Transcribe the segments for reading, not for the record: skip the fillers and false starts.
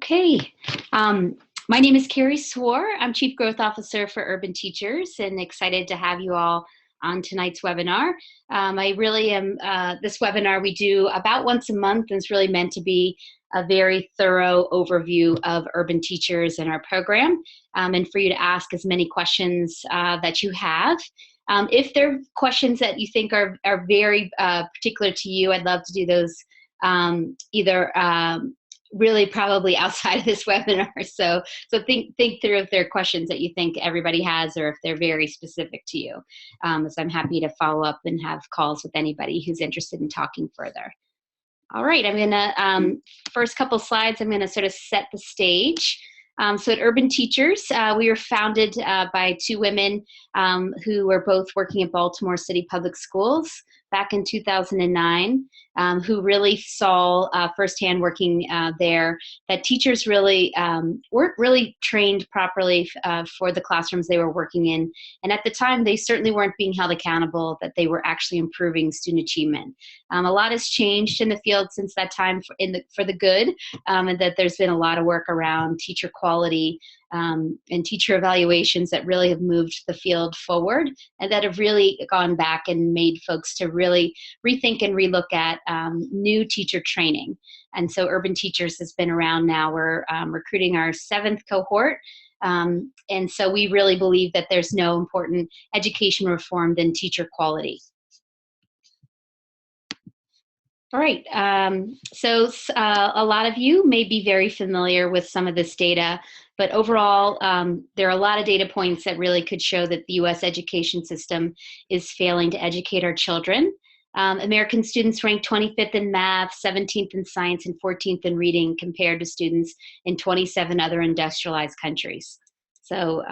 Okay. My name is Carrie Swore. I'm Chief Growth Officer for Urban Teachers and excited to have you all on tonight's webinar. I really am, this webinar we do about once a month, and it's really meant to be a very thorough overview of urban teachers and our program, and for you to ask as many questions that you have. If there are questions that you think are very particular to you, I'd love to do those either really probably outside of this webinar. So think through if there are questions that you think everybody has, or if they're very specific to you. So I'm happy to follow up and have calls with anybody who's interested in talking further. All right, I'm gonna, first couple slides, I'm gonna sort of set the stage. So at Urban Teachers, we were founded by two women who were both working at Baltimore City Public Schools back in 2009, who really saw firsthand working there that teachers really weren't really trained properly for the classrooms they were working in. And at the time, they certainly weren't being held accountable that they were actually improving student achievement. A lot has changed in the field since that time for the good, and that there's been a lot of work around teacher quality and teacher evaluations that really have moved the field forward, and that have really gone back and made folks to really rethink and relook at new teacher training. And so Urban Teachers has been around now. We're recruiting our 7th cohort. And so we really believe that there's no important education reform than teacher quality. All right, so a lot of you may be very familiar with some of this data, but overall, there are a lot of data points that really could show that the US education system is failing to educate our children. American students rank 25th in math, 17th in science, and 14th in reading compared to students in 27 other industrialized countries. So,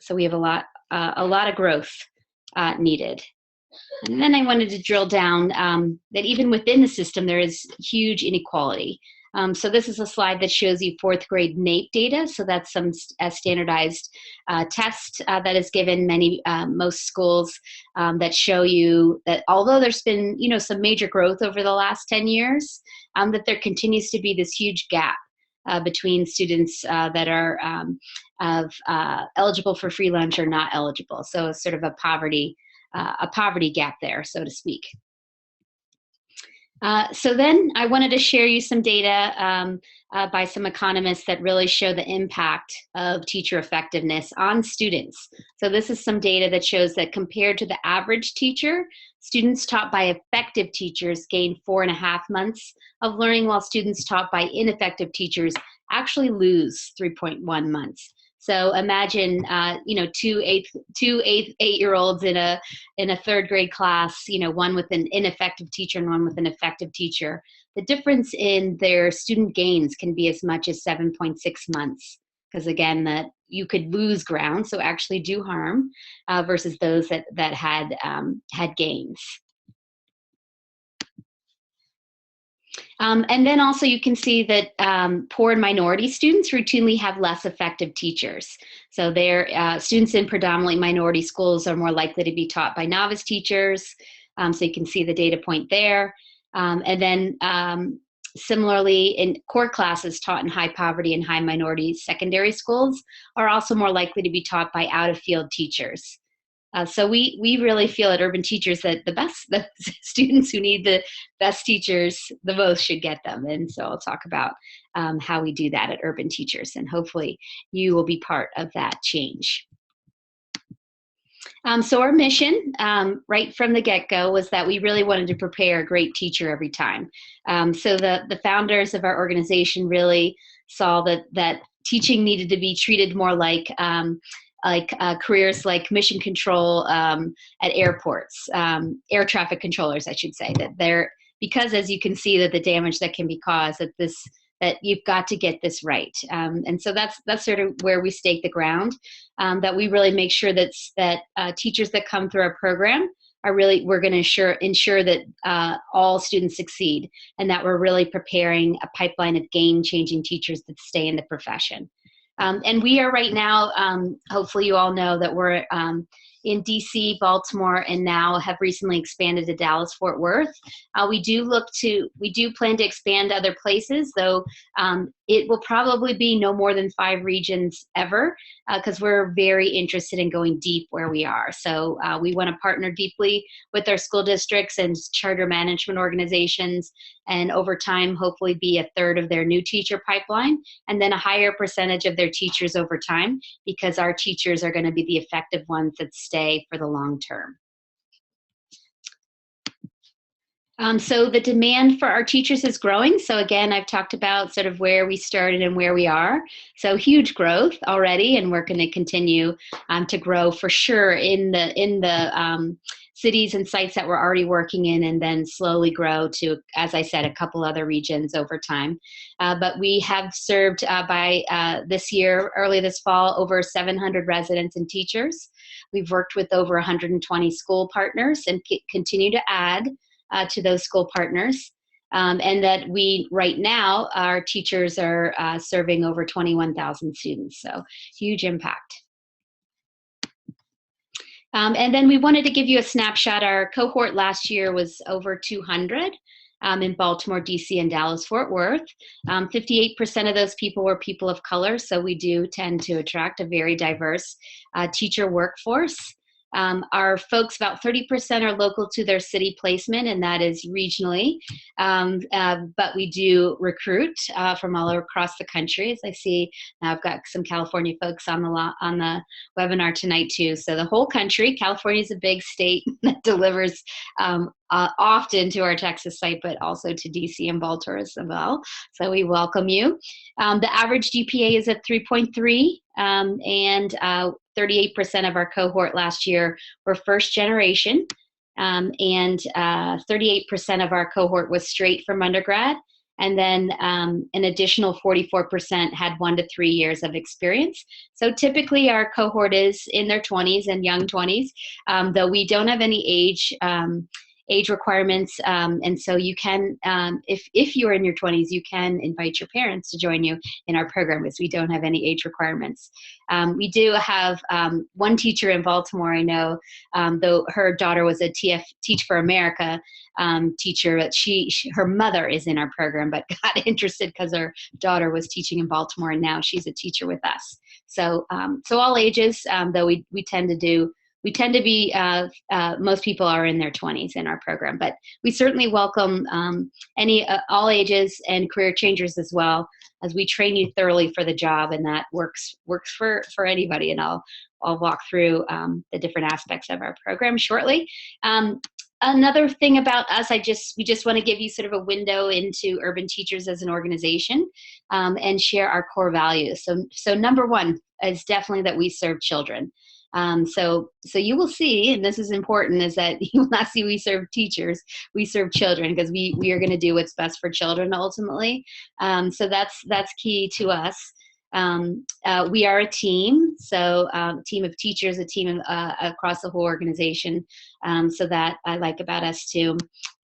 so we have a lot of growth needed. And then I wanted to drill down that even within the system, there is huge inequality. So this is a slide that shows you 4th grade NAEP data. So that's some standardized test that is given most schools that show you that although there's been some major growth over the last 10 years, that there continues to be this huge gap between students that are eligible for free lunch or not eligible. So it's sort of a poverty gap there, so to speak. So then I wanted to share you some data by some economists that really show the impact of teacher effectiveness on students. So this is some data that shows that compared to the average teacher, students taught by effective teachers gain 4.5 months of learning, while students taught by ineffective teachers actually lose 3.1 months. So imagine, two eight-year-olds in a 3rd grade class, one with an ineffective teacher and one with an effective teacher. The difference in their student gains can be as much as 7.6 months, because again, that you could lose ground, so actually do harm, versus those that had gains. And then also you can see that poor and minority students routinely have less effective teachers. So students in predominantly minority schools are more likely to be taught by novice teachers. So you can see the data point there. And then similarly, in core classes taught in high poverty and high minority secondary schools are also more likely to be taught by out-of-field teachers. So we really feel at Urban Teachers that the students who need the best teachers the most should get them. And so I'll talk about how we do that at Urban Teachers, and hopefully you will be part of that change. So our mission right from the get-go was that we really wanted to prepare a great teacher every time. So the founders of our organization really saw that teaching needed to be treated more like careers like mission control at airports, air traffic controllers, I should say, because as you can see that the damage that can be caused, that you've got to get this right. And so that's sort of where we stake the ground, that we really make sure that teachers that come through our program we're going to ensure that all students succeed, and that we're really preparing a pipeline of game-changing teachers that stay in the profession. And we are right now, hopefully you all know that we're in DC, Baltimore, and now have recently expanded to Dallas, Fort Worth. We do plan to expand to other places, though it will probably be no more than 5 regions ever, because we're very interested in going deep where we are. So we want to partner deeply with our school districts and charter management organizations, and over time, hopefully be a third of their new teacher pipeline, and then a higher percentage of their teachers over time, because our teachers are going to be the effective ones that stay for the long term. So the demand for our teachers is growing. So again, I've talked about sort of where we started and where we are. So huge growth already, and we're going to continue to grow for sure in the cities and sites that we're already working in, and then slowly grow to, as I said, a couple other regions over time. But we have served by this year, early this fall, over 700 residents and teachers. We've worked with over 120 school partners and continue to add to those school partners, and that we, right now, our teachers are serving over 21,000 students, so huge impact. And then we wanted to give you a snapshot. Our cohort last year was over 200 in Baltimore, DC, and Dallas-Fort Worth. 58% of those people were people of color, so we do tend to attract a very diverse teacher workforce. Our folks, about 30% are local to their city placement, and that is regionally. But we do recruit from all across the country. As I see, now I've got some California folks on the webinar tonight too. So the whole country. California is a big state that delivers often to our Texas site, but also to DC and Baltimore as well. So we welcome you. The average GPA is at 3.3, and 38% of our cohort last year were first generation, and 38% of our cohort was straight from undergrad, and then an additional 44% had 1 to 3 years of experience. So typically our cohort is in their 20s and young 20s, though we don't have any age requirements, and so you can, if you're in your 20s, you can invite your parents to join you in our program, because we don't have any age requirements. We do have one teacher in Baltimore, I know, though her daughter was a Teach for America teacher, but her mother is in our program, but got interested because her daughter was teaching in Baltimore, and now she's a teacher with us. So all ages, though we tend to be, most people are in their 20s in our program, but we certainly welcome all ages and career changers as well, as we train you thoroughly for the job, and that works for anybody. And I'll walk through the different aspects of our program shortly. Another thing about us, we just want to give you sort of a window into Urban Teachers as an organization, and share our core values. So number one is definitely that we serve children. So you will see, and this is important, is that you will not see we serve teachers, we serve children, because we are going to do what's best for children ultimately. So that's key to us. We are a team, so a team of teachers, a team across the whole organization. So that I like about us too.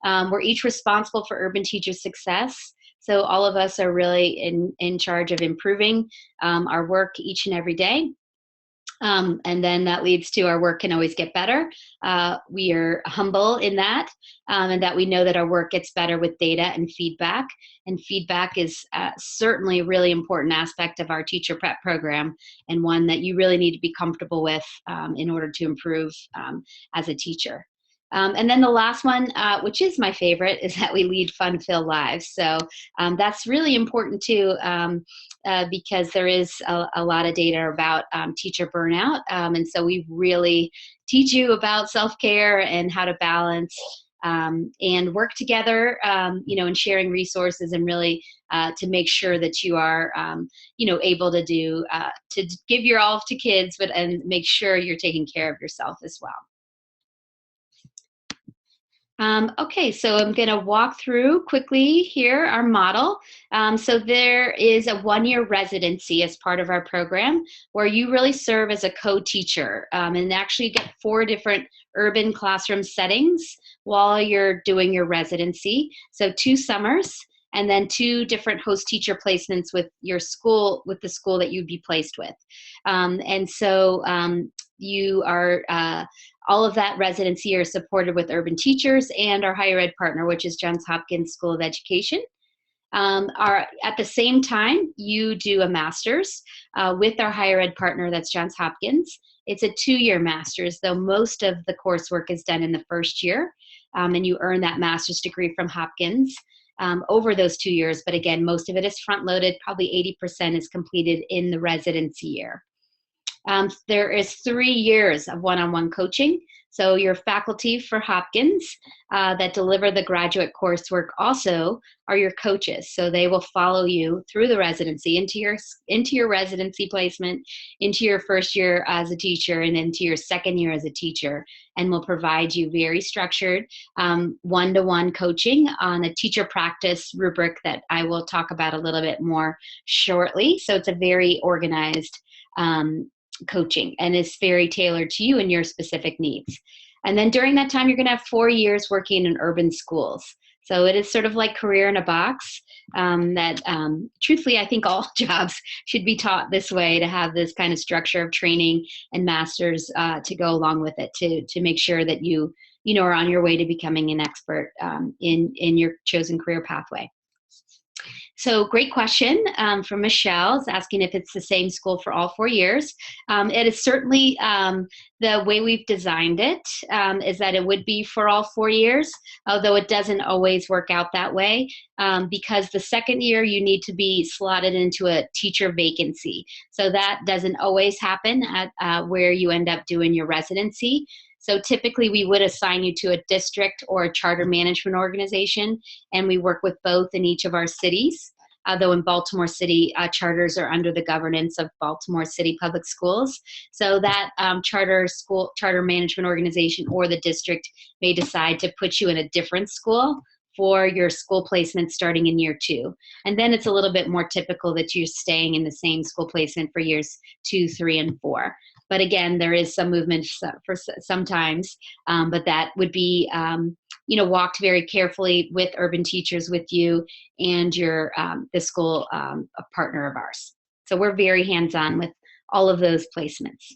We're each responsible for Urban Teachers' success. So all of us are really in charge of improving our work each and every day. And then that leads to our work can always get better. We are humble in that, and that we know that our work gets better with data and feedback. And feedback is certainly a really important aspect of our teacher prep program, and one that you really need to be comfortable with in order to improve as a teacher. And then the last one, which is my favorite, is that we lead fun-filled lives. So that's really important too, because there is a lot of data about teacher burnout. And so we really teach you about self-care and how to balance and work together, and sharing resources, and really to make sure that you are, able to give your all to kids, and make sure you're taking care of yourself as well. Okay, so I'm going to walk through quickly here our model. So there is a 1-year residency as part of our program, where you really serve as a co-teacher, and actually get 4 different urban classroom settings while you're doing your residency. So 2 summers, and then 2 different host teacher placements with your school, with the school that you'd be placed with. And so you are, all of that residency are supported with Urban Teachers and our higher ed partner, which is Johns Hopkins School of Education. At the same time, you do a master's with our higher ed partner, that's Johns Hopkins. It's a 2-year master's, though most of the coursework is done in the first year, and you earn that master's degree from Hopkins over those 2 years. But again, most of it is front-loaded. Probably 80% is completed in the residency year. There is 3 years of one-on-one coaching. So your faculty for Hopkins that deliver the graduate coursework also are your coaches. So they will follow you through the residency, into your residency placement, into your first year as a teacher, and into your second year as a teacher, and will provide you very structured one-to-one coaching on a teacher practice rubric that I will talk about a little bit more shortly. So it's a very organized coaching, and it's very tailored to you and your specific needs. And then during that time, you're going to have 4 years working in urban schools. So it is sort of like career in a box that truthfully, I think all jobs should be taught this way, to have this kind of structure of training and masters to go along with it, to make sure that you are on your way to becoming an expert in your chosen career pathway. So great question from Michelle, is asking if it's the same school for all 4 years. It is certainly the way we've designed it is that it would be for all 4 years, although it doesn't always work out that way because the second year you need to be slotted into a teacher vacancy. So that doesn't always happen at where you end up doing your residency. So typically we would assign you to a district or a charter management organization, and we work with both in each of our cities. Though in Baltimore City, charters are under the governance of Baltimore City Public Schools. So that charter management organization or the district may decide to put you in a different school for your school placement starting in year 2. And then it's a little bit more typical that you're staying in the same school placement for years 2, 3, and 4. But again, there is some movement for sometimes, but that would be, walked very carefully with urban teachers, with you and your the school a partner of ours. So we're very hands-on with all of those placements.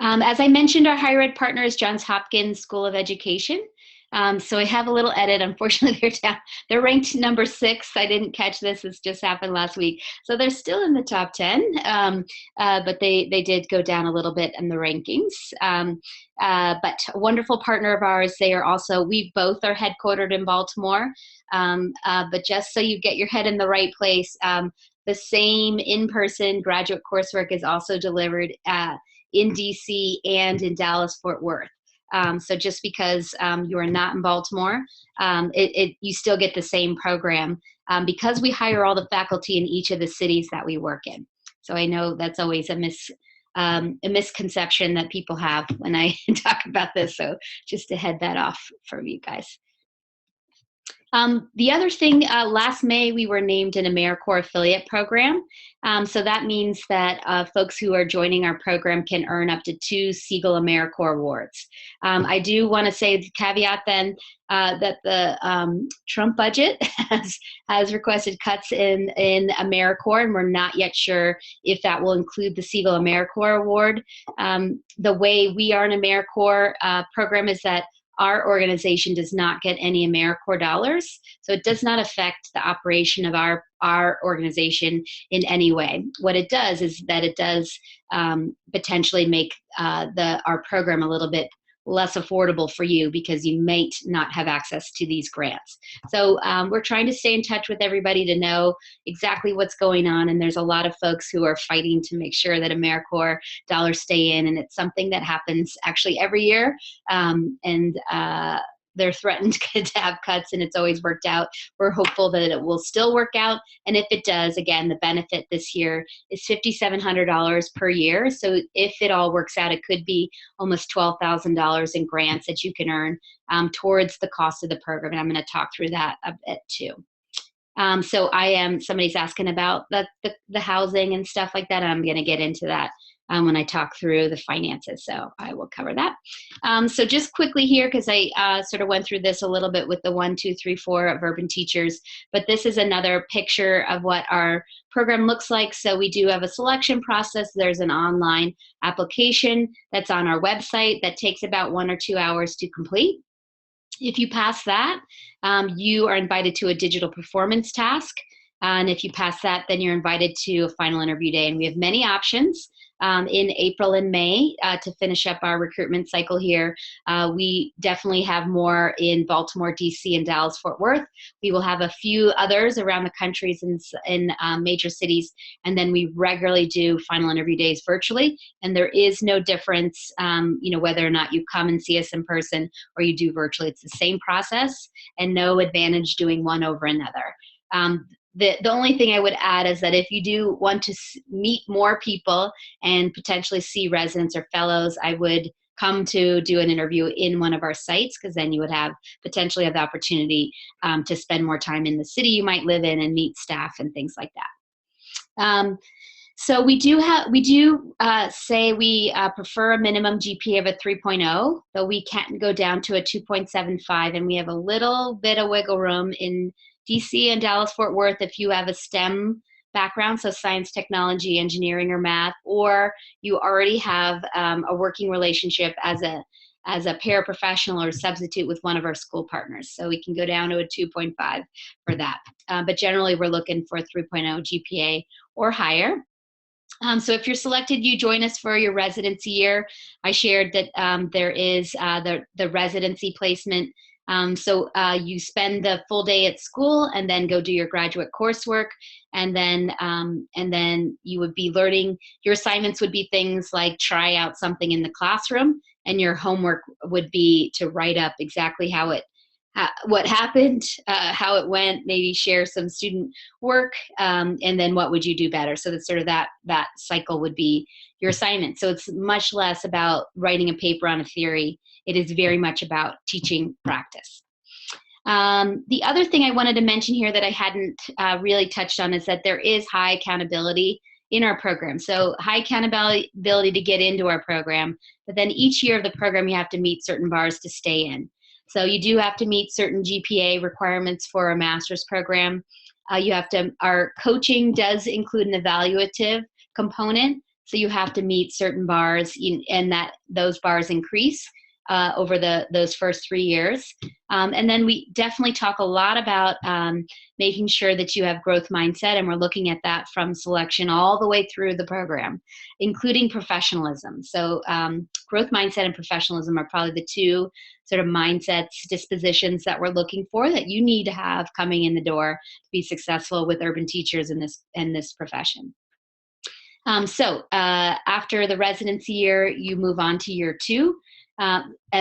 As I mentioned, our higher ed partner is Johns Hopkins School of Education. So I have a little edit. Unfortunately, they're ranked number 6. I didn't catch this. This just happened last week. So they're still in the top 10, but they did go down a little bit in the rankings. But a wonderful partner of ours. We both are headquartered in Baltimore. But just so you get your head in the right place, the same in-person graduate coursework is also delivered in DC and in Dallas-Fort Worth. So just because you are not in Baltimore, you still get the same program because we hire all the faculty in each of the cities that we work in. So I know that's always a misconception that people have when I talk about this. So just to head that off for you guys. The other thing, last May, we were named an AmeriCorps affiliate program. So that means that folks who are joining our program can earn up to 2 Siegel AmeriCorps Awards. I do want to say the caveat then that the Trump budget has requested cuts in AmeriCorps, and we're not yet sure if that will include the Siegel AmeriCorps Award. The way we are an AmeriCorps program is that our organization does not get any AmeriCorps dollars, so it does not affect the operation of our organization in any way. What it does is that it does potentially make our program a little bit less affordable for you because you might not have access to these grants. So we're trying to stay in touch with everybody to know exactly what's going on, and there's a lot of folks who are fighting to make sure that AmeriCorps dollars stay in, and it's something that happens actually every year, and they're threatened to have cuts, and it's always worked out. We're hopeful that it will still work out, and if it does, again, the benefit this year is $5,700 per year. So if it all works out, it could be almost $12,000 in grants that you can earn towards the cost of the program, and I'm going to talk through that a bit too. So somebody's asking about the housing and stuff like that, and I'm going to get into that when I talk through the finances, so I will cover that. So just quickly here, because I sort of went through this a little bit with the 1, 2, 3, 4 of urban teachers, but this is another picture of what our program looks like. So we do have a selection process. There's an online application that's on our website that takes about 1 or 2 hours to complete. If you pass that, you are invited to a digital performance task. And if you pass that, then you're invited to a final interview day. And we have many options in April and May to finish up our recruitment cycle here. We definitely have more in Baltimore, DC, and Dallas, Fort Worth. We will have a few others around the countries in major cities. And then we regularly do final interview days virtually. And there is no difference, whether or not you come and see us in person or you do virtually. It's the same process and no advantage doing one over another. The only thing I would add is that if you do want to meet more people and potentially see residents or fellows, I would come to do an interview in one of our sites, because then you would potentially have the opportunity to spend more time in the city you might live in and meet staff and things like that. So we do say we prefer a minimum GPA of a 3.0, though we can go down to a 2.75, and we have a little bit of wiggle room in DC and Dallas Fort Worth if you have a STEM background, so science, technology, engineering, or math, or you already have a working relationship as a paraprofessional or substitute with one of our school partners. So we can go down to a 2.5 for that. But generally, we're looking for a 3.0 GPA or higher. So if you're selected, you join us for your residency year. I shared that there is the residency placement. So you spend the full day at school and then go do your graduate coursework, and then you would be learning. Your assignments would be things like try out something in the classroom, and your homework would be to write up exactly what happened, how it went, maybe share some student work, and then what would you do better. So that's sort of that cycle would be your assignment. So it's much less about writing a paper on a theory. It is very much about teaching practice. The other thing I wanted to mention here that I hadn't really touched on is that there is high accountability in our program. So high accountability to get into our program, but then each year of the program you have to meet certain bars to stay in. So you do have to meet certain GPA requirements for a master's program. Our coaching does include an evaluative component. So you have to meet certain bars, and those bars increase over those first 3 years. And then we definitely talk a lot about making sure that you have growth mindset, and we're looking at that from selection all the way through the program, including professionalism. So growth mindset and professionalism are probably the two sort of mindsets, dispositions that we're looking for that you need to have coming in the door to be successful with urban teachers in this profession. So after the residency year, you move on to year 2.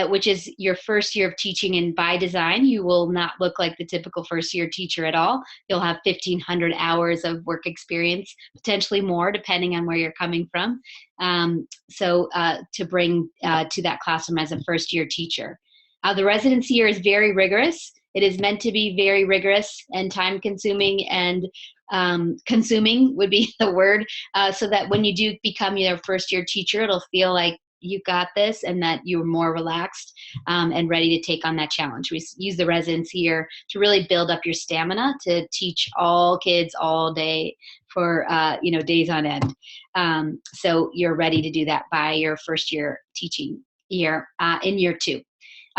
Which is your first year of teaching, and by design, you will not look like the typical first-year teacher at all. You'll have 1,500 hours of work experience, potentially more, depending on where you're coming from, to bring to that classroom as a first-year teacher. The residency year is very rigorous. It is meant to be very rigorous and time-consuming, and consuming would be the word, so that when you do become your first-year teacher, it'll feel like you got this, and that you're more relaxed and ready to take on that challenge. We use the residency year to really build up your stamina to teach all kids all day for days on end. So you're ready to do that by your first year teaching year in year 2.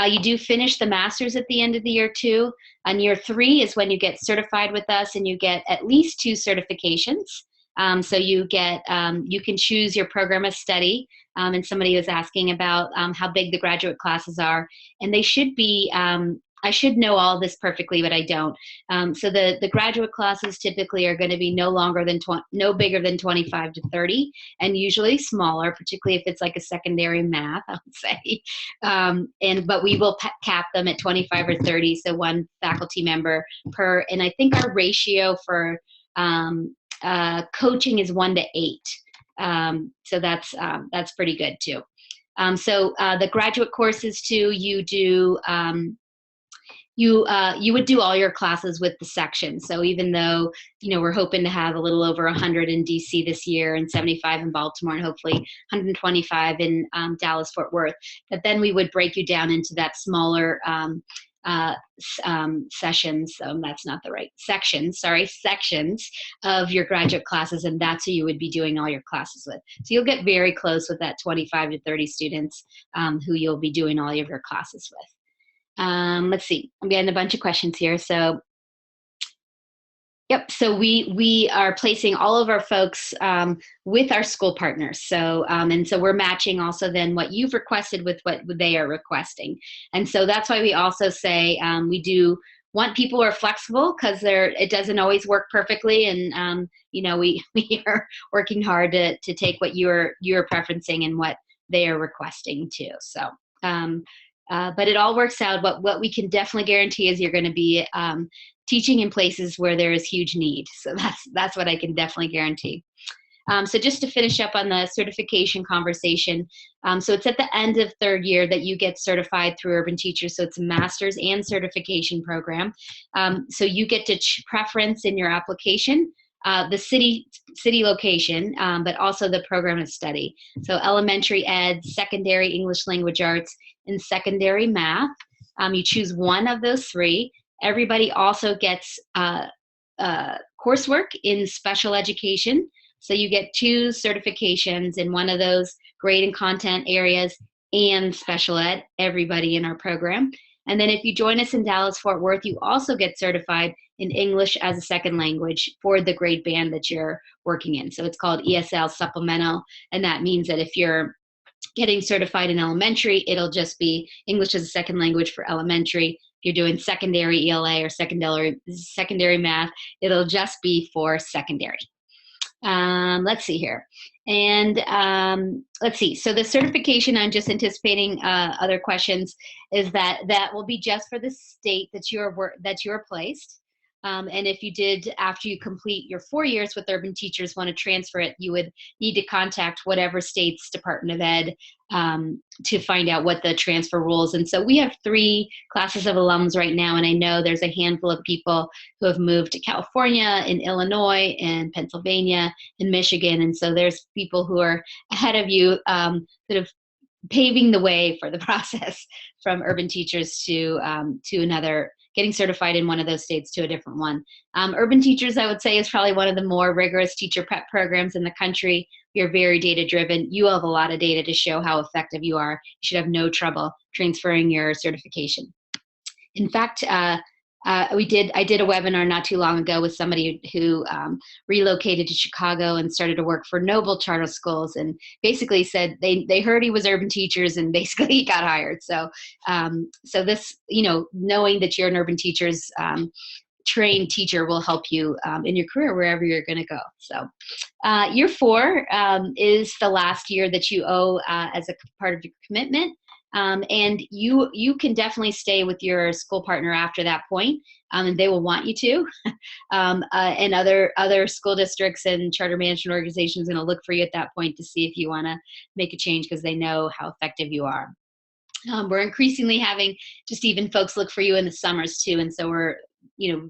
You do finish the master's at the end of the year 2. And year 3 is when you get certified with us, and you get at least 2 certifications. So you can choose your program of study. And somebody was asking about how big the graduate classes are, and they should be, I should know all this perfectly, but I don't. So the graduate classes typically are going to be no bigger than 25 to 30, and usually smaller, particularly if it's like a secondary math, I would say. But we will cap them at 25 or 30, so one faculty member per. And I think our ratio for coaching is 1 to 8. So that's pretty good too. So the graduate courses too, you would do all your classes with the section. So even though, we're hoping to have a little over 100 in DC this year, and 75 in Baltimore, and hopefully 125 in Dallas, Fort Worth, but then we would break you down into that smaller sessions, that's not the right sections of your graduate classes, and that's who you would be doing all your classes with. So you'll get very close with that 25 to 30 students who you'll be doing all of your classes with. Let's see, I'm getting a bunch of questions here. So yep. So we are placing all of our folks with our school partners. So and so we're matching also then what you've requested with what they are requesting. And so that's why we also say we do want people who are flexible, because it doesn't always work perfectly. And you know, we are working hard to take what you're preferencing and what they are requesting too. So but it all works out. But what we can definitely guarantee is you're going to be teaching in places where there is huge need. So that's what I can definitely guarantee. So just to finish up on the certification conversation, so it's at the end of third year that you get certified through Urban Teachers. So it's a master's and certification program. So you get to preference in your application the city location, but also the program of study. So elementary ed, secondary English language arts, and secondary math. You choose one of those three. Everybody also gets coursework in special education. So you get 2 certifications in one of those grade and content areas and special ed, everybody in our program. And then if you join us in Dallas-Fort Worth, you also get certified in English as a second language for the grade band that you're working in. So it's called ESL supplemental. And that means that if you're getting certified in elementary, it'll just be English as a second language for elementary. If you're doing secondary ELA or secondary math, it'll just be for secondary. Let's see here. And let's see. So the certification, I'm just anticipating other questions, is that will be just for the state that you're placed. And if you did, after you complete your 4 years with Urban Teachers, want to transfer it, you would need to contact whatever state's Department of Ed to find out what the transfer rules. And so we have 3 classes of alums right now, and I know there's a handful of people who have moved to California, in Illinois, and Pennsylvania, and Michigan. And so there's people who are ahead of you that have paving the way for the process from Urban Teachers to another, getting certified in one of those states to a different one. Urban Teachers, I would say, is probably one of the more rigorous teacher prep programs in the country. We are very data driven. You have a lot of data to show how effective you are. You should have no trouble transferring your certification. In fact, I did a webinar not too long ago with somebody who relocated to Chicago and started to work for Noble Charter Schools, and basically said they heard he was Urban Teachers, and basically he got hired. So so this, you know, knowing that you're an Urban Teachers trained teacher will help you in your career wherever you're going to go. So year 4 is the last year that you owe as a part of your commitment. And you can definitely stay with your school partner after that point, and they will want you to. And other school districts and charter management organizations are going to look for you at that point to see if you want to make a change, because they know how effective you are. We're increasingly having just even folks look for you in the summers too, and so we're, you know,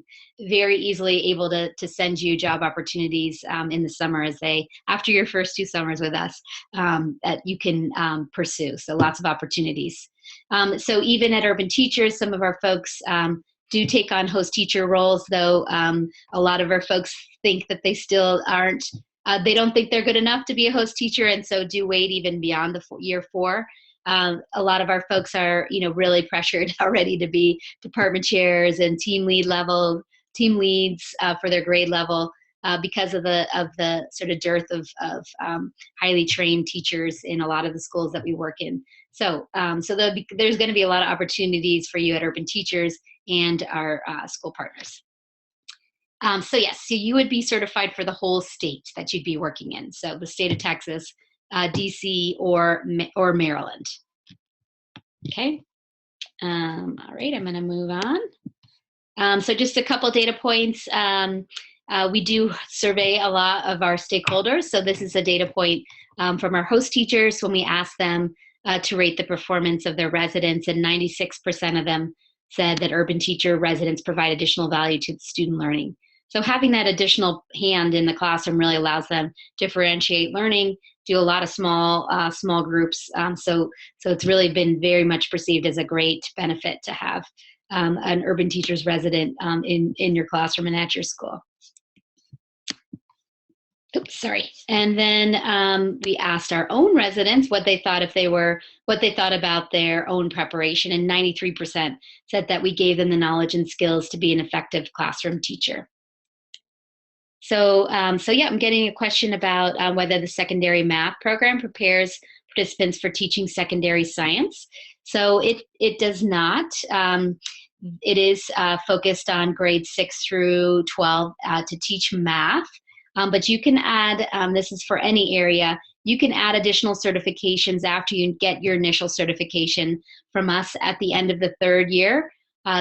very easily able to send you job opportunities in the summer, as after your first 2 summers with us, that you can pursue. So lots of opportunities. So even at Urban Teachers, some of our folks do take on host teacher roles, though a lot of our folks think that they still aren't, they don't think they're good enough to be a host teacher, and so do wait even beyond the year 4. A lot of our folks are, you know, really pressured already to be department chairs and team leads for their grade level because of the sort of dearth of highly trained teachers in a lot of the schools that we work in. So there's going to be a lot of opportunities for you at Urban Teachers and our school partners. So yes, so you would be certified for the whole state that you'd be working in. So the state of Texas, DC, or Maryland. Okay. All right, I'm going to move on. So just a couple data points. We do survey a lot of our stakeholders. So this is a data point from our host teachers when we ask them to rate the performance of their residents, and 96% of them said that Urban Teacher residents provide additional value to student learning. So having that additional hand in the classroom really allows them to differentiate learning, do a lot of small groups. So it's really been very much perceived as a great benefit to have an Urban Teachers resident in your classroom and at your school. Oops, sorry. And then we asked our own residents what they thought what they thought about their own preparation, and 93% said that we gave them the knowledge and skills to be an effective classroom teacher. So yeah, I'm getting a question about whether the secondary math program prepares participants for teaching secondary science. So it does not. It is focused on grades 6 through 12 to teach math. But you can add, this is for any area, you can add additional certifications after you get your initial certification from us at the end of the 3rd year.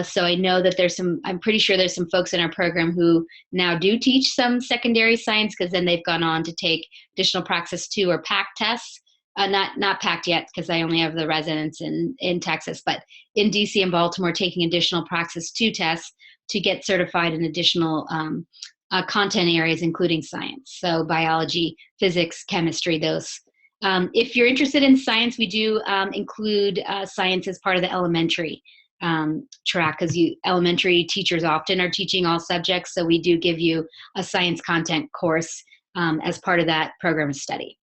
So I know that I'm pretty sure there's some folks in our program who now do teach some secondary science, because then they've gone on to take additional Praxis 2 or PACT tests. Not PACT yet, because I only have the residents in Texas, but in DC and Baltimore taking additional Praxis 2 tests to get certified in additional content areas, including science. So biology, physics, chemistry, those. If you're interested in science, we do include science as part of the elementary track, because elementary teachers often are teaching all subjects. So we do give you a science content course as part of that program of study.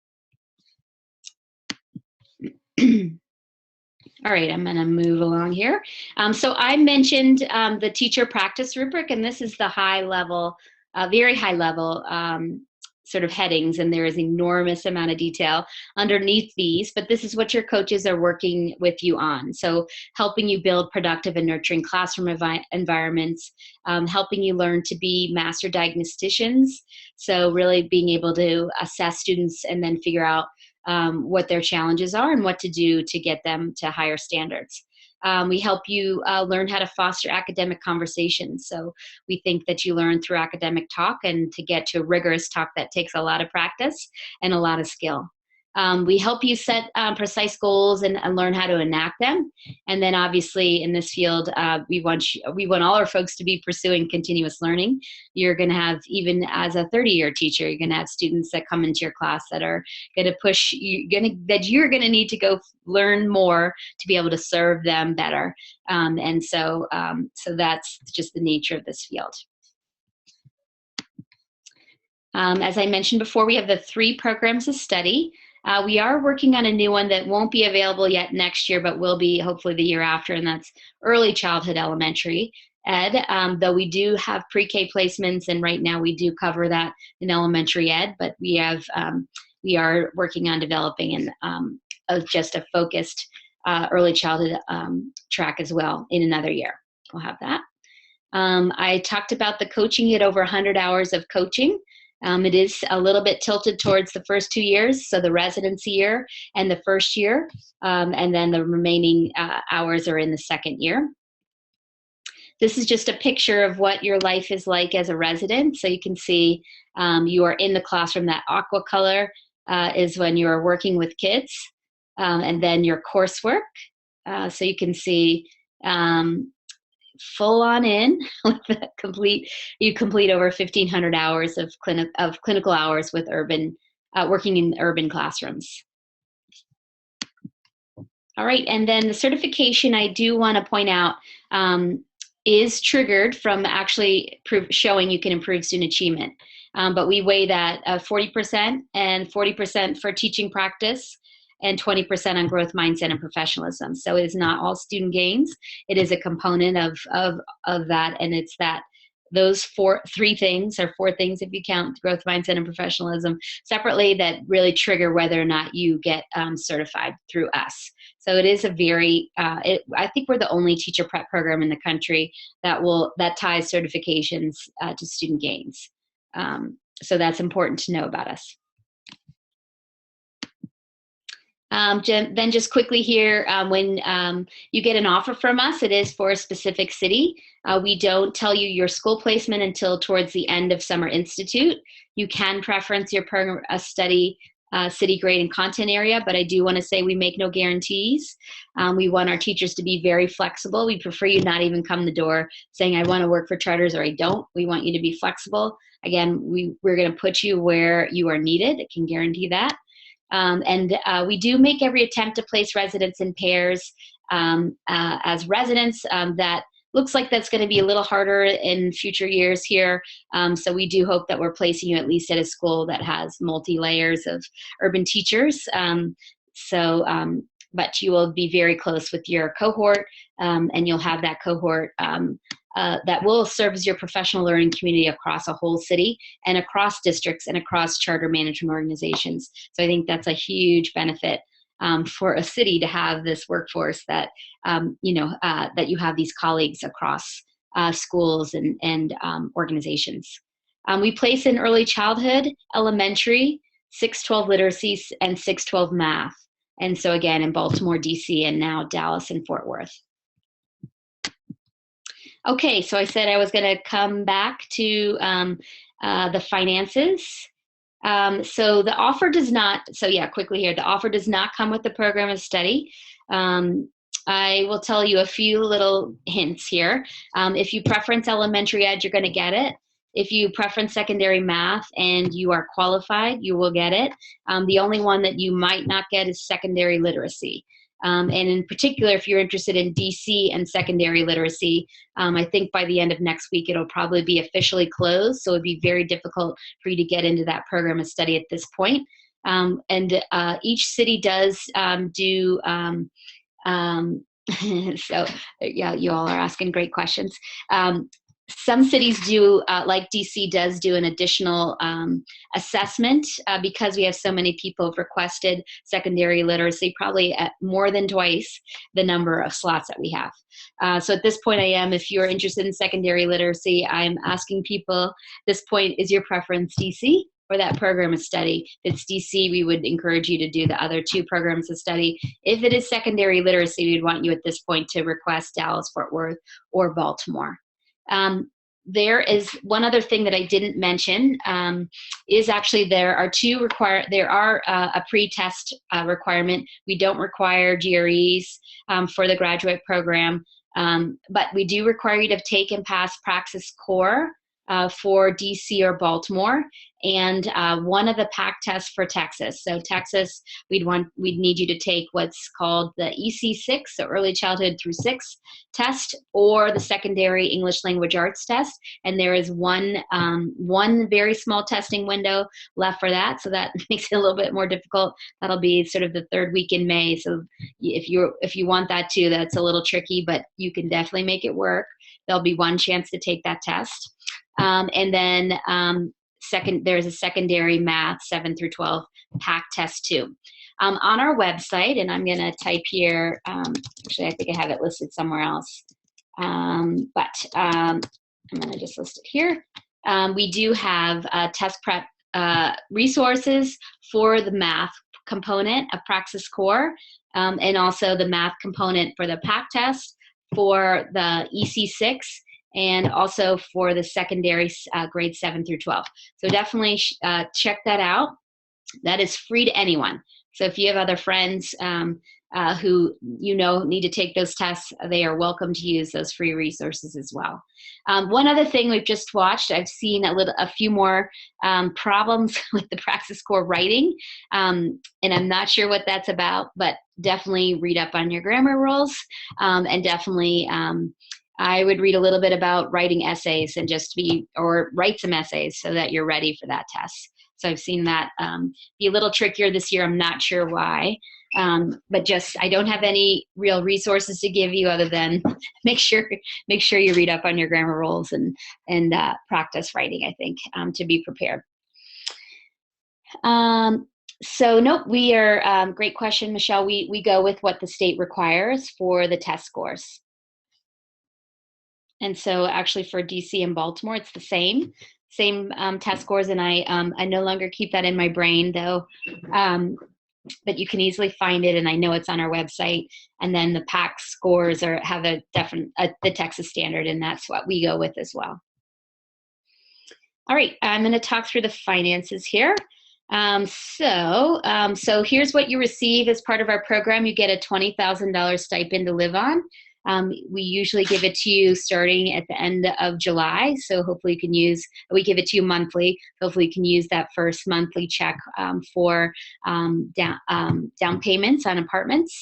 All right, I'm going to move along here. So I mentioned the teacher practice rubric, and this is the high level, very high level sort of headings, and there is enormous amount of detail underneath these, but this is what your coaches are working with you on. So helping you build productive and nurturing classroom environments, helping you learn to be master diagnosticians. So really being able to assess students and then figure out what their challenges are and what to do to get them to higher standards. We help you learn how to foster academic conversations. So we think that you learn through academic talk, and to get to rigorous talk, that takes a lot of practice and a lot of skill. We help you set precise goals and learn how to enact them. And then obviously in this field, we want all our folks to be pursuing continuous learning. You're going to have, even as a 30-year teacher, you're going to have students that come into your class that are going to push you, that you're going to need to go learn more to be able to serve them better. So that's just the nature of this field. As I mentioned before, we have the 3 programs of study. We are working on a new one that won't be available yet next year, but will be hopefully the year after, and that's early childhood elementary ed. Though we do have pre-K placements, and right now we do cover that in elementary ed, but we are working on developing just a focused early childhood track as well in another year. We'll have that. I talked about the coaching. You get over 100 hours of coaching. It is a little bit tilted towards the first 2 years, so the residency year and the first year, and then the remaining hours are in the 2nd year. This is just a picture of what your life is like as a resident. So you can see you are in the classroom. That aqua color is when you are working with kids, and then your coursework. So you can see full on in with you complete over 1,500 hours of clinical hours with working in urban classrooms. All right, and then the certification, I do want to point out, is triggered from actually showing you can improve student achievement. But we weigh that 40% and 40% for teaching practice, and 20% on growth mindset and professionalism. So it is not all student gains. It is a component of that, and it's that those four things if you count growth mindset and professionalism separately, that really trigger whether or not you get certified through us. So it is a very I think we're the only teacher prep program in the country that ties certifications to student gains. So that's important to know about us. Then just quickly here, when you get an offer from us, it is for a specific city. We don't tell you your school placement until towards the end of Summer Institute. You can preference your program study city, grade, and content area, but I do want to say we make no guarantees. We want our teachers to be very flexible. We prefer you not even come the door saying, I want to work for charters or I don't. We want you to be flexible. Again, we're going to put you where you are needed. I can guarantee that. We do make every attempt to place residents in pairs as residents that looks like that's going to be a little harder in future years here. So we do hope that we're placing you at least at a school that has multi-layers of urban teachers. But you will be very close with your cohort, and you'll have that cohort that will serve as your professional learning community across a whole city and across districts and across charter management organizations. So I think that's a huge benefit for a city to have this workforce that, that you have these colleagues across schools and organizations. We place in early childhood, elementary, 612 literacy, and 612 math. And so again, in Baltimore, DC, and now Dallas and Fort Worth. Okay, so I said I was going to come back to the finances. So the offer does not, quickly here, the offer does not come with the program of study. I will tell you a few little hints here. If you preference elementary ed, you're going to get it. If you preference secondary math and you are qualified, you will get it. The only one that you might not get is secondary literacy. And in particular, if you're interested in DC and secondary literacy, I think by the end of next week, it'll probably be officially closed. So it'd be very difficult for you to get into that program of study at this point. Each city does do, so yeah, you all are asking great questions. Some cities do, like DC does do an additional assessment because we have so many people have requested secondary literacy, probably at more than twice the number of slots that we have. So at this point if you're interested in secondary literacy, I'm asking people, at this point, is your preference DC for that program of study? If it's DC, we would encourage you to do the other two programs of study. If it is secondary literacy, we'd want you at this point to request Dallas, Fort Worth, or Baltimore. There is one other thing that I didn't mention, is actually there are a pre-test requirement. We don't require GREs for the graduate program, but we do require you to take and pass Praxis Core for DC or Baltimore, and one of the PAC tests for Texas. So Texas, we'd need you to take what's called the EC6, so Early Childhood through 6 test, or the Secondary English Language Arts test. And there is one very small testing window left for that, so that makes it a little bit more difficult. That'll be sort of the third week in May. So if you want that too, that's a little tricky, but you can definitely make it work. There'll be one chance to take that test. And then there's a secondary math 7 through 12 PAC test too. On our website, and I'm going to type here, actually I think I have it listed somewhere else, but I'm going to just list it here. We do have test prep resources for the math component of Praxis Core, and also the math component for the PAC test, for the EC6, and also for the secondary grades 7 through 12. So definitely check that out. That is free to anyone. So if you have other friends who need to take those tests, they are welcome to use those free resources as well. One other thing we've just watched, I've seen a few more problems with the Praxis Core writing, and I'm not sure what that's about, but definitely read up on your grammar rules, and definitely I would read a little bit about writing essays and or write some essays so that you're ready for that test. So I've seen that be a little trickier this year. I'm not sure why, but I don't have any real resources to give you other than make sure you read up on your grammar rules and practice writing, I think, to be prepared. So nope, we are, great question, Michelle. We go with what the state requires for the test scores. And so actually for DC and Baltimore, it's the same test scores, and I no longer keep that in my brain though, but you can easily find it, and I know it's on our website. And then the PAC scores have the Texas standard, and that's what we go with as well. All right, I'm going to talk through the finances here. So here's what you receive as part of our program. You get a $20,000 stipend to live on. We usually give it to you starting at the end of July, so hopefully we give it to you monthly. Hopefully you can use that first monthly check for down payments on apartments.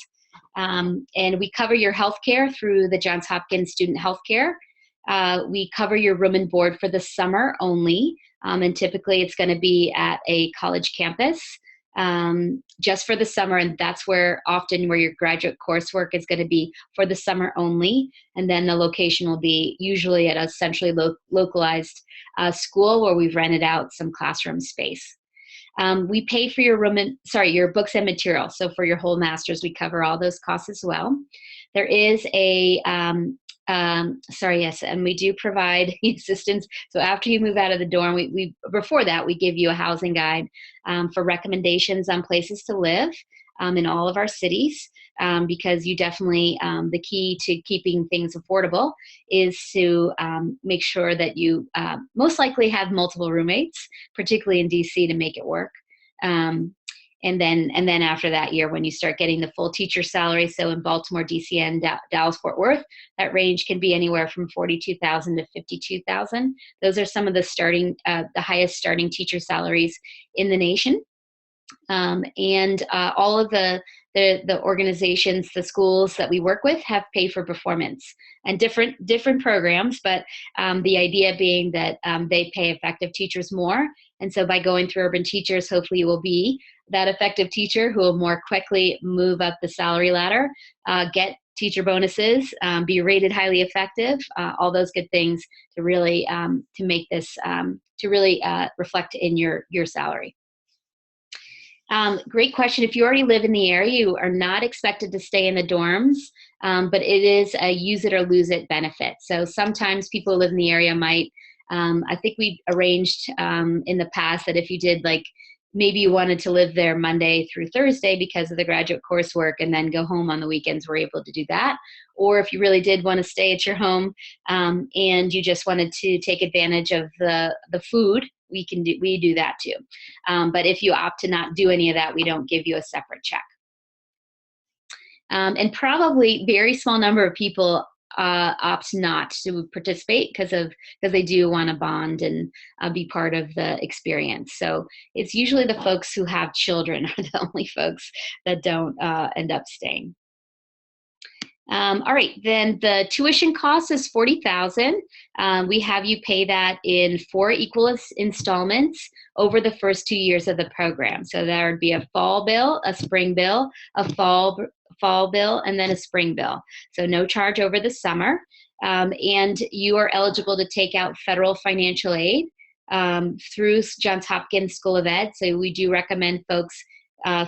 And we cover your healthcare through the Johns Hopkins Student Healthcare. We cover your room and board for the summer only, and typically it's going to be at a college campus just for the summer, and that's where your graduate coursework is going to be for the summer only, and then the location will be usually at a centrally localized school where we've rented out some classroom space. We pay for your your books and materials. So for your whole master's, we cover all those costs as well. There is a, yes, and we do provide assistance. So after you move out of the dorm, before that, we give you a housing guide for recommendations on places to live in all of our cities, because you definitely, the key to keeping things affordable is to make sure that you most likely have multiple roommates, particularly in DC, to make it work. And then after that year, when you start getting the full teacher salary, so in Baltimore, DC, and Dallas, Fort Worth, that range can be anywhere from $42,000 to $52,000. Those are some of the highest starting teacher salaries in the nation. And all of the organizations, the schools that we work with have pay for performance and different programs, but the idea being that they pay effective teachers more. And so by going through Urban Teachers, hopefully you will be that effective teacher who will more quickly move up the salary ladder, get teacher bonuses, be rated highly effective, all those good things to really to make this to really reflect in your salary. Great question. If you already live in the area, you are not expected to stay in the dorms, but it is a use it or lose it benefit. So sometimes people who live in the area might, I think we arranged in the past that if you did, like, maybe you wanted to live there Monday through Thursday because of the graduate coursework and then go home on the weekends, we're able to do that. Or if you really did want to stay at your home and you just wanted to take advantage of the food, we do that too. But if you opt to not do any of that, we don't give you a separate check. And probably very small number of people opt not to participate because they do want to bond and be part of the experience. So it's usually the folks who have children are the only folks that don't end up staying. All right, then the tuition cost is $40,000. We have you pay that in 4 equal installments over the first 2 years of the program. So there would be a fall bill, a spring bill, a fall bill, and then a spring bill. So no charge over the summer. And you are eligible to take out federal financial aid through Johns Hopkins School of Ed. So we do recommend folks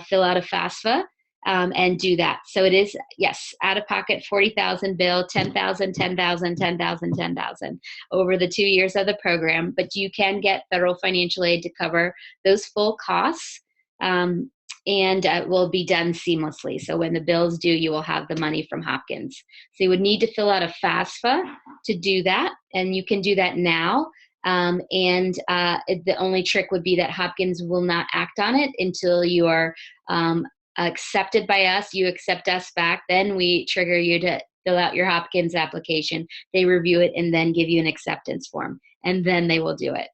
fill out a FAFSA. And do that. So it is, yes, out of pocket, $40,000 bill, $10,000, $10,000, $10,000, $10,000 over the 2 years of the program. But you can get federal financial aid to cover those full costs, and it will be done seamlessly. So when the bill's due, you will have the money from Hopkins. So you would need to fill out a FAFSA to do that, and you can do that now. The only trick would be that Hopkins will not act on it until you are accepted by us, you accept us back, then we trigger you to fill out your Hopkins application. They review it and then give you an acceptance form, and then they will do it.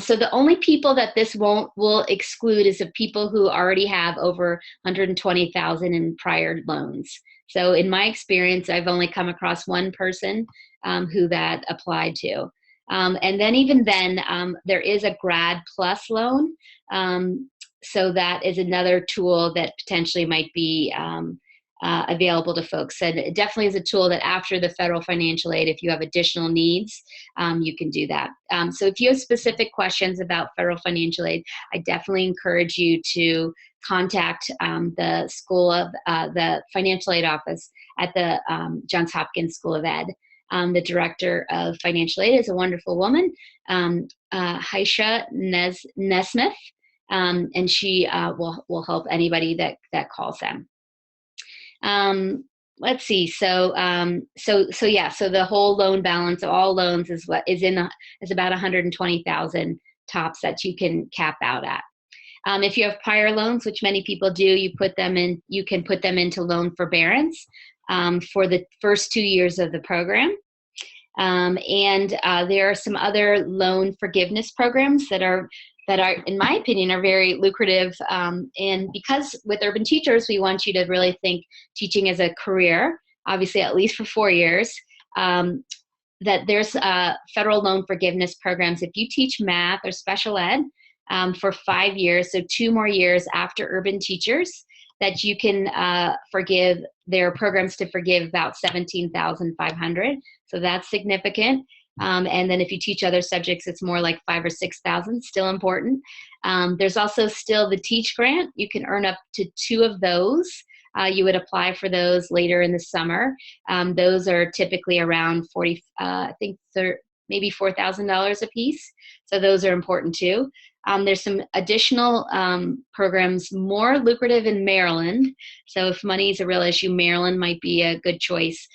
So the only people that this will exclude is the people who already have over $120,000 in prior loans. So in my experience, I've only come across one person who that applied to. And then even then, there is a Grad Plus loan. So that is another tool that potentially might be available to folks. And it definitely is a tool that after the federal financial aid, if you have additional needs, you can do that. So if you have specific questions about federal financial aid, I definitely encourage you to contact the the financial aid office at the Johns Hopkins School of Ed. The director of financial aid is a wonderful woman, Haisha Nesmith. And she will help anybody that calls them. Let's see. So the whole loan balance of all loans is about 120,000 tops that you can cap out at. If you have prior loans, which many people do, you can put them into loan forbearance for the first 2 years of the program. There are some other loan forgiveness programs that are that are, in my opinion, are very lucrative. And because with urban teachers, we want you to really think teaching as a career, obviously at least for 4 years, that there's federal loan forgiveness programs. If you teach math or special ed for 5 years, so 2 more years after urban teachers, that you can forgive. There are programs to forgive about $17,500, so that's significant. And then if you teach other subjects, it's more like 5,000 or 6,000, still important. There's also still the Teach Grant. You can earn up to 2 of those. You would apply for those later in the summer. Those are typically around I think they're maybe $4,000 a piece. So those are important too. There's some additional programs, more lucrative in Maryland. So if money is a real issue, Maryland might be a good choice.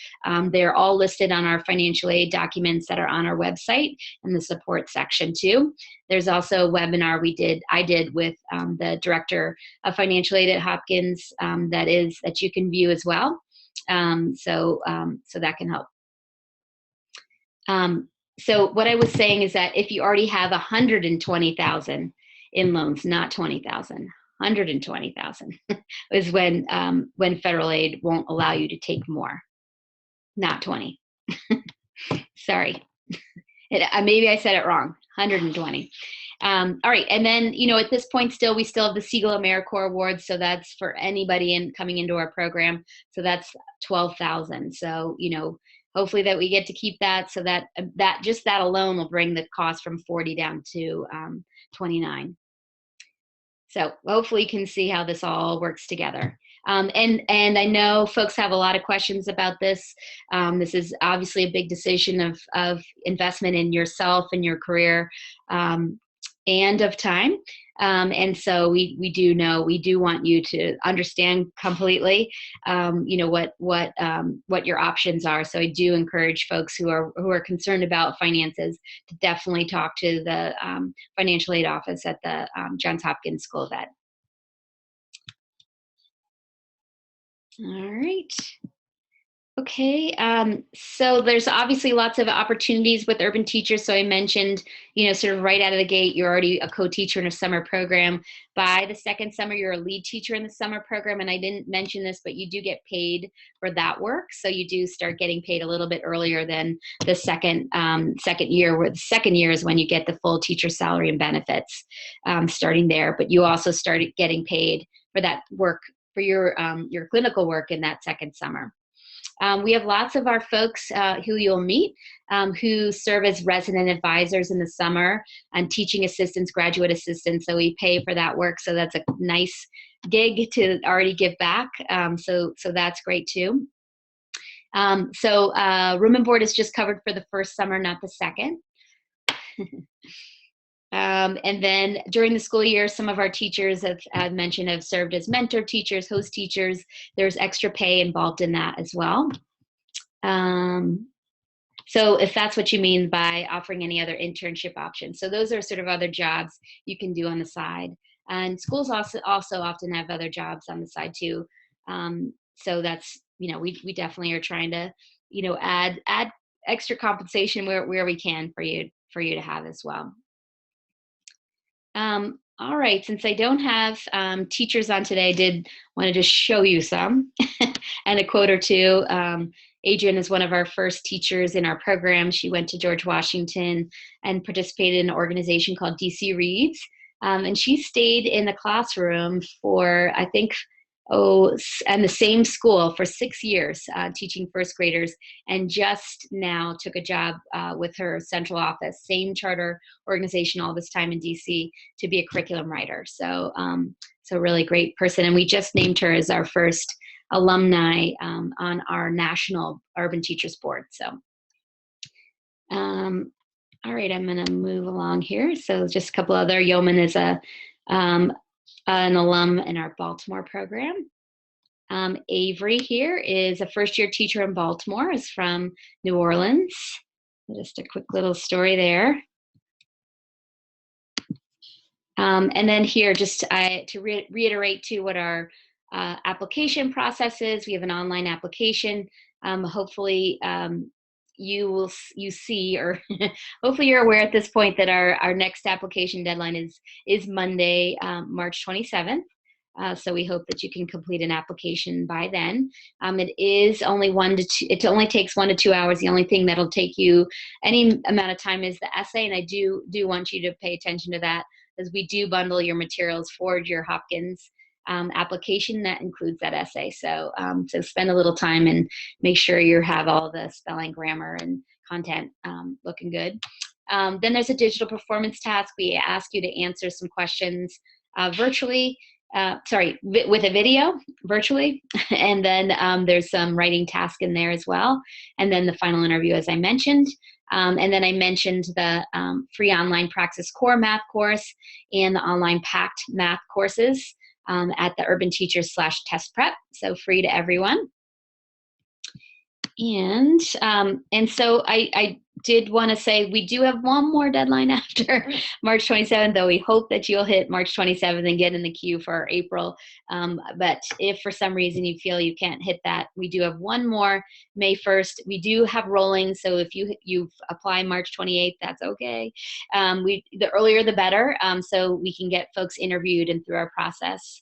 They're all listed on our financial aid documents that are on our website in the support section too. There's also a webinar I did with the director of financial aid at Hopkins that you can view as well. So that can help. So what I was saying is that if you already have 120,000 in loans, not 20,000, 120,000 is when federal aid won't allow you to take more, not 20. Sorry, maybe I said it wrong. 120. All right, and then at this point we still have the Siegel AmeriCorps Awards, so that's for anybody coming into our program. So that's 12,000. So hopefully that we get to keep that, so that just that alone will bring the cost from 40 down to 29. So hopefully you can see how this all works together. And I know folks have a lot of questions about this. This is obviously a big decision of investment in yourself and your career, and of time. And so we do want you to understand completely, what your options are. So I do encourage folks who are concerned about finances to definitely talk to the financial aid office at the Johns Hopkins School of Ed. All right. Okay, so there's obviously lots of opportunities with urban teachers. So I mentioned, sort of right out of the gate, you're already a co-teacher in a summer program. By the second summer, you're a lead teacher in the summer program. And I didn't mention this, but you do get paid for that work. So you do start getting paid a little bit earlier than the second year, where the second year is when you get the full teacher salary and benefits, starting there. But you also started getting paid for that work, for your clinical work in that second summer. We have lots of our folks who you'll meet who serve as resident advisors in the summer and teaching assistants, graduate assistants. So we pay for that work. So that's a nice gig to already give back. So that's great too. Room and board is just covered for the first summer, not the second. And then during the school year, some of our teachers have mentioned have served as mentor teachers, host teachers. There's extra pay involved in that as well. So if that's what you mean by offering any other internship options. So those are sort of other jobs you can do on the side. And schools also often have other jobs on the side too. So that's, we definitely are trying to, add extra compensation where we can for you to have as well. All right, since I don't have teachers on today, I did want to just show you some and a quote or two. Adrian is one of our first teachers in our program. She went to George Washington and participated in an organization called DC Reads. And she stayed in the classroom for, I think, and the same school for 6 years, teaching first graders, and just now took a job with her central office, same charter organization all this time in DC, to be a curriculum writer. So really great person. And we just named her as our first alumni on our national urban teachers board. So, all right, I'm gonna move along here. So just a couple other. Yeoman is an alum in our Baltimore program. Avery here is a first-year teacher in Baltimore, is from New Orleans. Just a quick little story there. And then here, just to reiterate too what our application process is. We have an online application. Hopefully you see, or hopefully you're aware at this point, that our next application deadline is Monday, March 27th. So we hope that you can complete an application by then. It is only it only takes 1 to 2 hours. The only thing that'll take you any amount of time is the essay, and I do want you to pay attention to that, as we do bundle your materials for your Hopkins application that includes that essay. So so spend a little time and make sure you have all the spelling, grammar, and content looking good. Then there's a digital performance task. We ask you to answer some questions virtually. With a video virtually. And then there's some writing task in there as well. And then the final interview, as I mentioned. And then I mentioned the free online Praxis Core math course and the online packed math courses at the Urban Teachers /Test Prep. So free to everyone. And so I did want to say we do have one more deadline after March 27th, though we hope that you'll hit March 27th and get in the queue for April. But if for some reason you feel you can't hit that, we do have one more, May 1st. We do have rolling, so if you apply March 28th, that's okay. The earlier the better, so we can get folks interviewed and through our process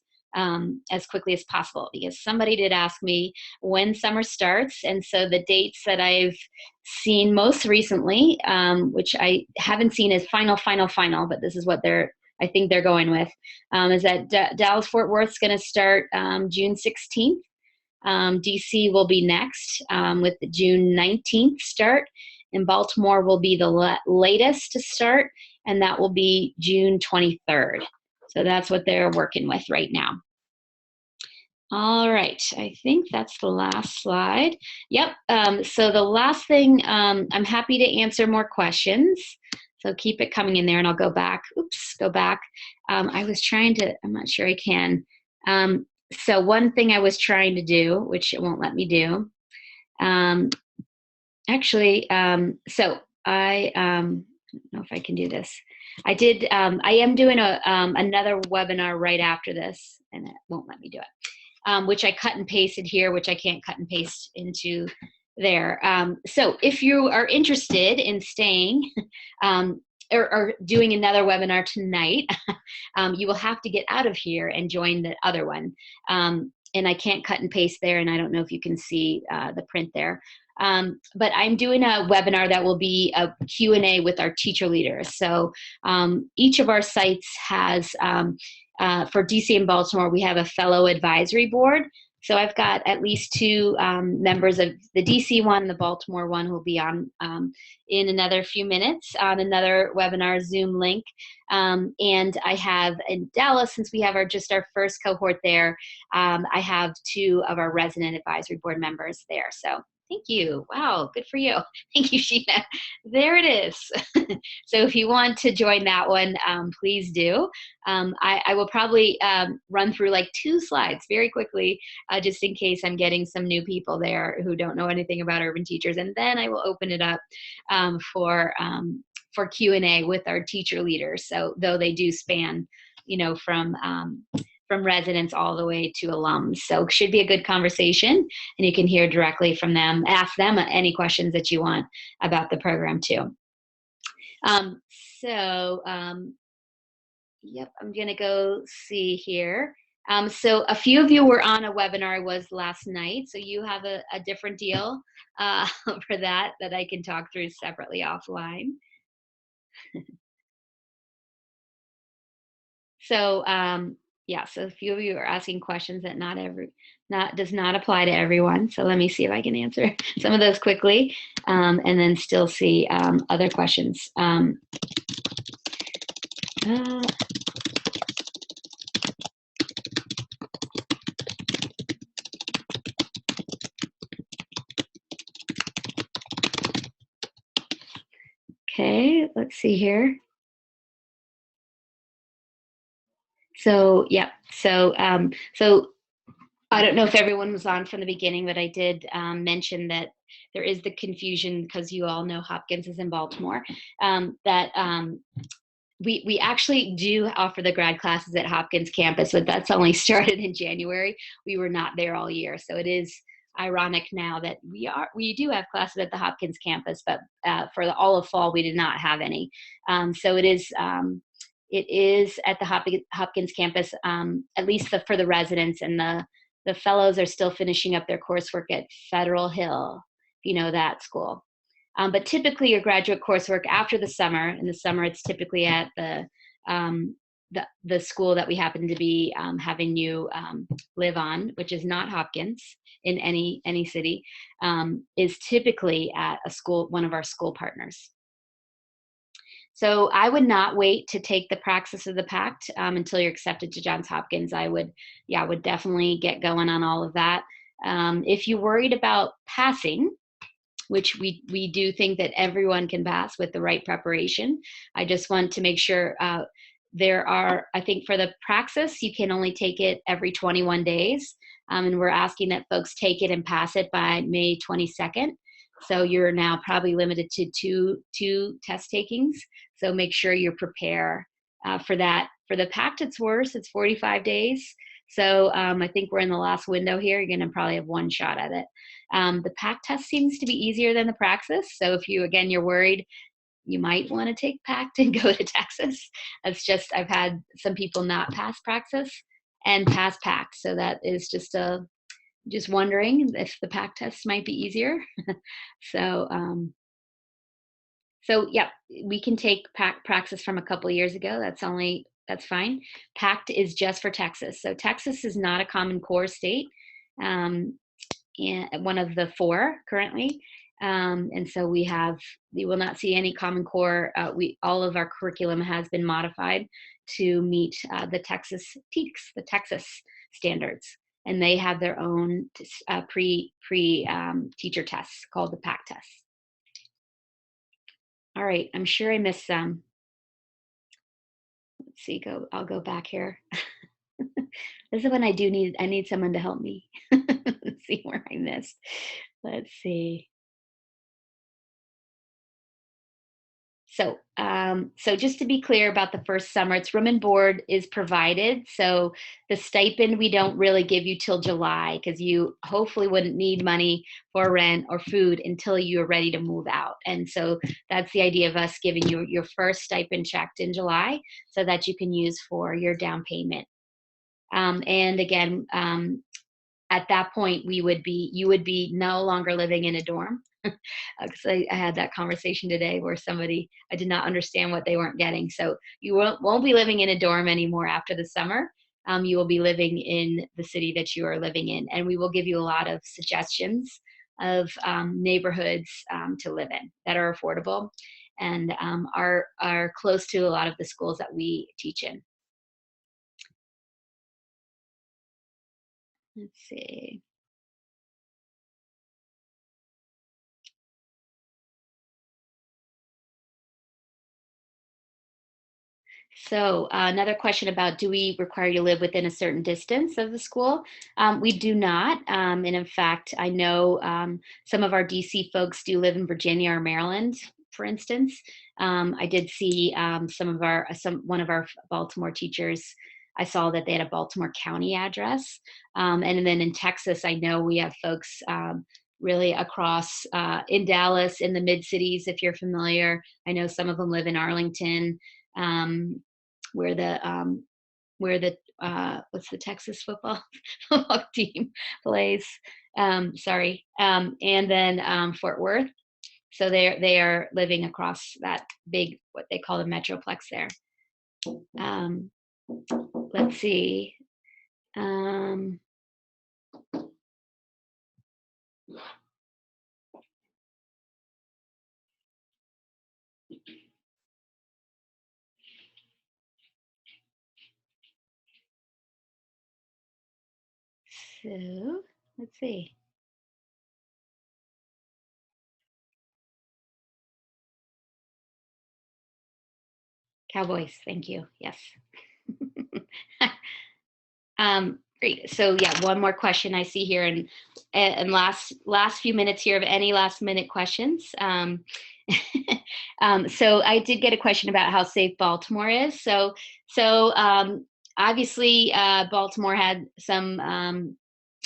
as quickly as possible, because somebody did ask me when summer starts. And so the dates that I've seen most recently, which I haven't seen as final, but this is what I think they're going with, is that Dallas-Fort Worth's going to start June 16th. DC will be next with the June 19th start, and Baltimore will be the latest to start, and that will be June 23rd. So that's what they're working with right now. All right, I think that's the last slide. Yep, so the last thing, I'm happy to answer more questions. So keep it coming in there, and I'll go back. Oops, go back. I was trying to, I'm not sure I can. So one thing I was trying to do, which it won't let me do, so I don't know if I can do this. I am doing another webinar right after this, and it won't let me do it, which I cut and pasted here, which I can't cut and paste into there. So if you are interested in staying or doing another webinar tonight, you will have to get out of here and join the other one. And I can't cut and paste there, and I don't know if you can see the print there. But I'm doing a webinar that will be a Q&A with our teacher leaders. So each of our sites has, for DC and Baltimore, we have a fellow advisory board. So I've got at least 2 members of the DC one, the Baltimore one will be on in another few minutes on another webinar Zoom link. And I have in Dallas, since we have just our first cohort there, I have 2 of our resident advisory board members there. So thank you. Wow, good for you. Thank you, Sheena. There it is. So if you want to join that one, please do. I will probably run through like 2 slides very quickly, just in case I'm getting some new people there who don't know anything about Urban Teachers. And then I will open it up for Q&A with our teacher leaders. So though they do span, you know, from residents all the way to alums. So it should be a good conversation, and you can hear directly from them, ask them any questions that you want about the program too. Yep, I'm gonna go see here. So a few of you were on a webinar I was last night, so you have a different deal for that I can talk through separately offline. So yeah, so a few of you are asking questions that does not apply to everyone. So let me see if I can answer some of those quickly, and then still see other questions. Okay, let's see here. So yeah, so I don't know if everyone was on from the beginning, but I did mention that there is the confusion, because you all know Hopkins is in Baltimore, that we actually do offer the grad classes at Hopkins campus, but that's only started in January. We were not there all year, so it is ironic now that we do have classes at the Hopkins campus, but for all of fall we did not have any. So it is at the Hopkins campus, at least for the residents, and the fellows are still finishing up their coursework at Federal Hill, if you know that school. But typically your graduate coursework after the summer, in the summer it's typically at the school that we happen to be having you live on, which is not Hopkins in any city, is typically at a school, one of our school partners. So I would not wait to take the praxis of the PACT until you're accepted to Johns Hopkins. I would definitely get going on all of that. If you're worried about passing, which we do think that everyone can pass with the right preparation, I just want to make sure I think for the praxis, you can only take it every 21 days. And we're asking that folks take it and pass it by May 22nd. So you're now probably limited to two test takings. So make sure you prepare for that. For the PACT, it's worse. It's 45 days. So I think we're in the last window here. You're going to probably have one shot at it. The PACT test seems to be easier than the praxis. So if you're worried, you might want to take PACT and go to Texas. That's just, I've had some people not pass praxis and pass PACT. So that is just wondering if the PACT test might be easier. So yeah, we can take praxis from a couple of years ago. That's fine. PACT is just for Texas. So Texas is not a Common Core state, and one of the 4 currently. And so you will not see any Common Core. All of our curriculum has been modified to meet the Texas TEKS, the Texas standards. And they have their own teacher tests called the PACT tests. All right, I'm sure I missed some. Let's see, I'll go back here. This is when I need someone to help me. Let's see where I missed. Let's see. So just to be clear about the first summer, it's room and board is provided. So the stipend we don't really give you till July, because you hopefully wouldn't need money for rent or food until you're ready to move out. And so that's the idea of us giving you your first stipend checked in July so that you can use for your down payment. And again, at that point, you would be no longer living in a dorm. Because I had that conversation today where I did not understand what they weren't getting. So you won't be living in a dorm anymore after the summer. You will be living in the city that you are living in. And we will give you a lot of suggestions of neighborhoods to live in that are affordable and are close to a lot of the schools that we teach in. Let's see. So another question about, do we require you to live within a certain distance of the school? We do not. And in fact, I know some of our DC folks do live in Virginia or Maryland, for instance. I did see one of our Baltimore teachers, I saw that they had a Baltimore County address. And then in Texas, I know we have folks really across in Dallas, in the mid-cities, if you're familiar. I know some of them live in Arlington. Where the what's the Texas football team plays? And then Fort Worth. So they are living across that big, what they call the metroplex there. Let's see. So let's see. Cowboys, thank you. Yes. Great. So yeah, one more question I see here, and last few minutes here of any last minute questions. So I did get a question about how safe Baltimore is. So obviously Baltimore had some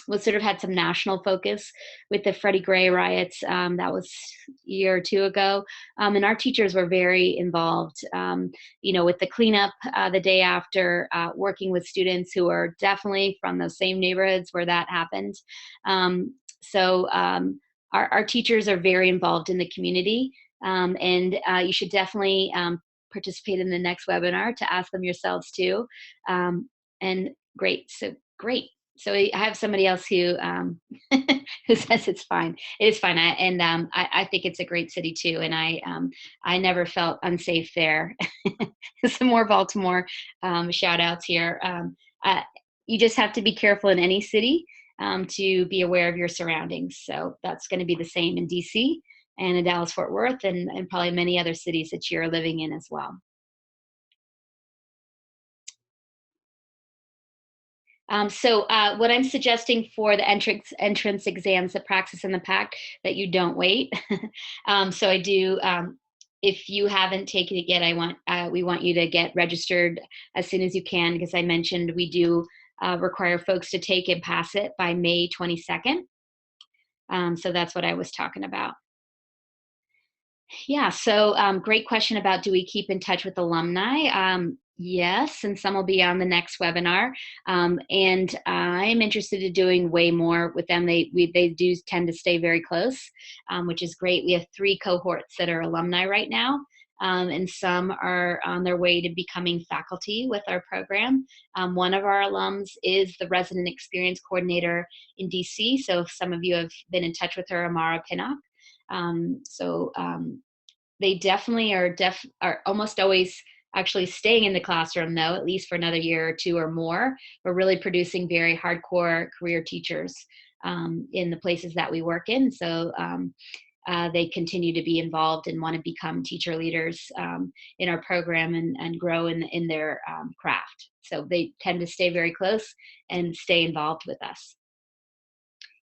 was sort of had some national focus with the Freddie Gray riots. That was a year or two ago. And our teachers were very involved, with the cleanup the day after, working with students who are definitely from those same neighborhoods where that happened. Our teachers are very involved in the community, and you should definitely participate in the next webinar to ask them yourselves too. And great, so great. So I have somebody else who who says it's fine. It is fine, I think it's a great city too, and I never felt unsafe there. Some more Baltimore shout outs here. You just have to be careful in any city to be aware of your surroundings. So that's going to be the same in DC and in Dallas Fort Worth and probably many other cities that you're living in as well. What I'm suggesting for the entrance exams, the praxis and the pack, that you don't wait. So I do. If you haven't taken it yet, we want you to get registered as soon as you can, because I mentioned we do require folks to take and pass it by May 22nd. So that's what I was talking about. Yeah, so great question about, do we keep in touch with alumni? Yes, and some will be on the next webinar. And I'm interested in doing way more with them. They do tend to stay very close, which is great. We have 3 cohorts that are alumni right now. And some are on their way to becoming faculty with our program. One of our alums is the resident experience coordinator in DC. So if some of you have been in touch with her, Amara Pinnock. They definitely are almost always actually staying in the classroom, though, at least for another year or 2 or more. We're really producing very hardcore career teachers in the places that we work in. So they continue to be involved and want to become teacher leaders in our program and grow in their craft. So they tend to stay very close and stay involved with us.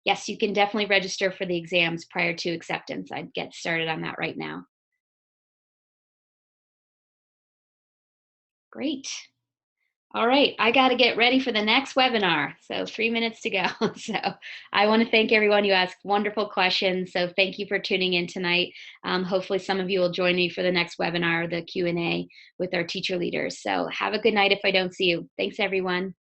Yes, you can definitely register for the exams prior to acceptance. I'd get started on that right now. Great. All right, I got to get ready for the next webinar. So 3 minutes to go. So I want to thank everyone who asked wonderful questions. So thank you for tuning in tonight. Hopefully some of you will join me for the next webinar, the Q&A with our teacher leaders. So have a good night if I don't see you. Thanks, everyone.